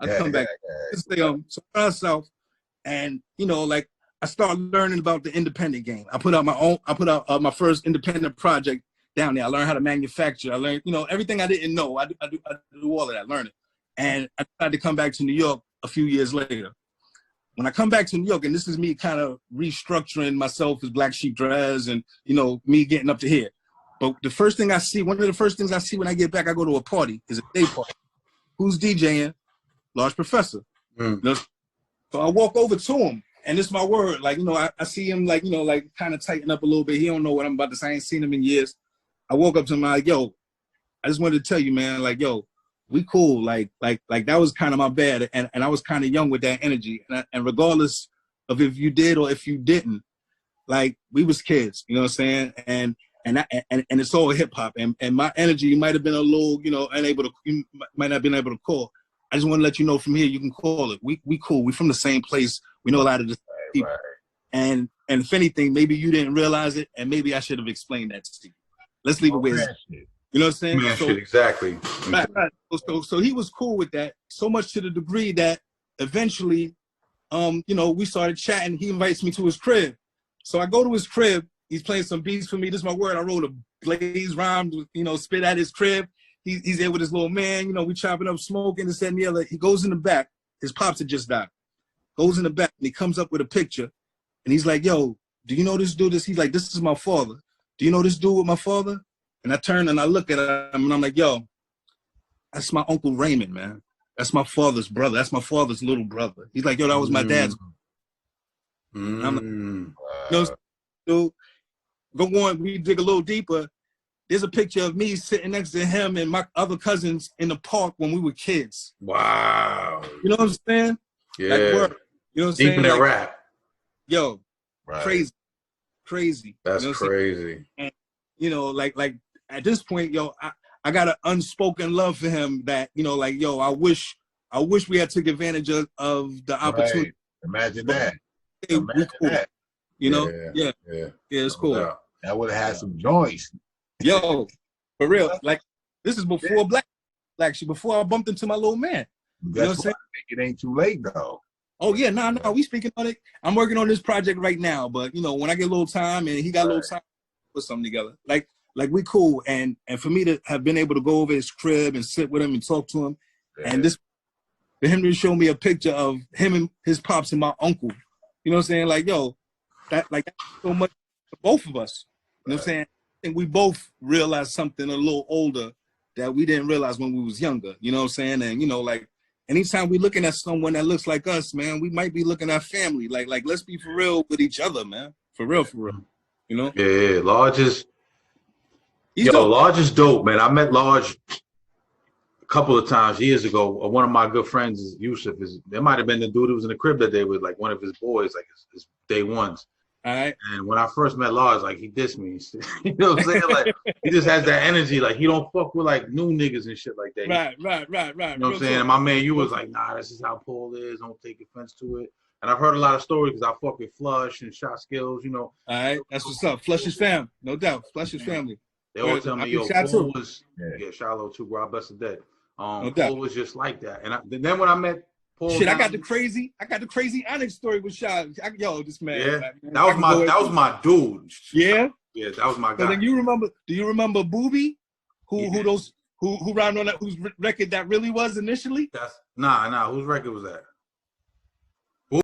I'd come back. Stay somewhere south, and you know, like I started learning about the independent game. I put out my first independent project down there. I learned how to manufacture. I learned, you know, everything I didn't know. I do all of that, learn it. And I decided to come back to New York a few years later. When I come back to New York, and this is me kind of restructuring myself as Black Sheep Dres and, you know, me getting up to here. But the first thing I see, one of the first things I see when I get back, I go to a party, is a day party. Who's DJing? Large Professor. You know? So I walk over to him, and it's my word. Like, you know, I see him, like, you know, like kind of tighten up a little bit. He don't know what I'm about to say. I ain't seen him in years. I woke up to him, I'm like, yo, I just wanted to tell you, man, like, yo, we cool. Like that was kind of my bad. And I was kind of young with that energy. And regardless of if you did or if you didn't, like, we was kids, you know what I'm saying? And it's all hip hop. And my energy might have been a little, you know, you might not have been able to call. I just want to let you know from here, you can call it. We cool. We from the same place. We know a lot of the people. Right. And if anything, maybe you didn't realize it, and maybe I should have explained that to you. Let's leave it with it. You know what I'm saying? Man, so, shit, exactly. Right. So he was cool with that, so much to the degree that eventually, you know, we started chatting. He invites me to his crib. So I go to his crib. He's playing some beats for me. This is my word. I wrote a Blaze rhyme, you know, spit at his crib. He's there with his little man. You know, we chopping up smoking, this, that, and the other. He goes in the back. His pops had just died. Goes in the back, and he comes up with a picture. And he's like, yo, do you know this dude? He's like, this is my father. Do you know this dude with my father? And I turn and I look at him, and I'm like, yo, that's my Uncle Raymond, man. That's my father's brother. That's my father's little brother. He's like, yo, that was my dad's. And I'm like, you know, so go on, we dig a little deeper. There's a picture of me sitting next to him and my other cousins in the park when we were kids. Wow. You know what I'm saying? Yeah. Like, you know what I'm saying? Deep in that rap. Yo, crazy. That's, you know crazy. And, you know, like at this point, yo, I got an unspoken love for him that, you know, like, yo, I wish we had took advantage of the opportunity. Right. Imagine that. Imagine cool. That. You know? Yeah, it's cool. Yeah. That would have had some joints. Yo, for real. Like, this is before Black Sheep, before I bumped into my little man. You know what I'm saying? It ain't too late, though. Oh, yeah, no, we speaking on it. I'm working on this project right now, but, you know, when I get a little time and he got a little time, put something together. Like we cool. And for me to have been able to go over his crib and sit with him and talk to him, and this, for him to show me a picture of him and his pops and my uncle, you know what I'm saying? Like, yo, that's so much for both of us. You know what I'm saying? I think we both realized something a little older that we didn't realize when we was younger. You know what I'm saying? And, you know, like, anytime we looking at someone that looks like us, man, we might be looking at family. Like let's be for real with each other, man. For real. You know? Yeah, Large is Large is dope, man. I met Large a couple of times years ago. One of my good friends is Yusuf. There might have been the dude who was in the crib that day with like one of his boys, like his day ones. All right. And when I first met Large, like, he dissed me. You know what I'm saying? Like, he just has that energy. Like, he don't fuck with like new niggas and shit like that. Right. You know what I'm saying? And my man, you was like, nah, this is how Paul is. Don't take offense to it. And I've heard a lot of stories because I fuck with Flush and Shot Skills, you know. All right. That's what's up. Flush is fam. No doubt. Flush is family. They always tell me, yo, Paul was, Shiloh too, bro. I bless the dead. Paul was just like that. And then when I met Paul, I got the crazy Onyx story with Shah. Yo, this man. Yeah, that was my dude. Yeah, that was my guy. So then do you remember Booby? Who rhymed on that? Whose record that really was initially? Nah. Whose record was that?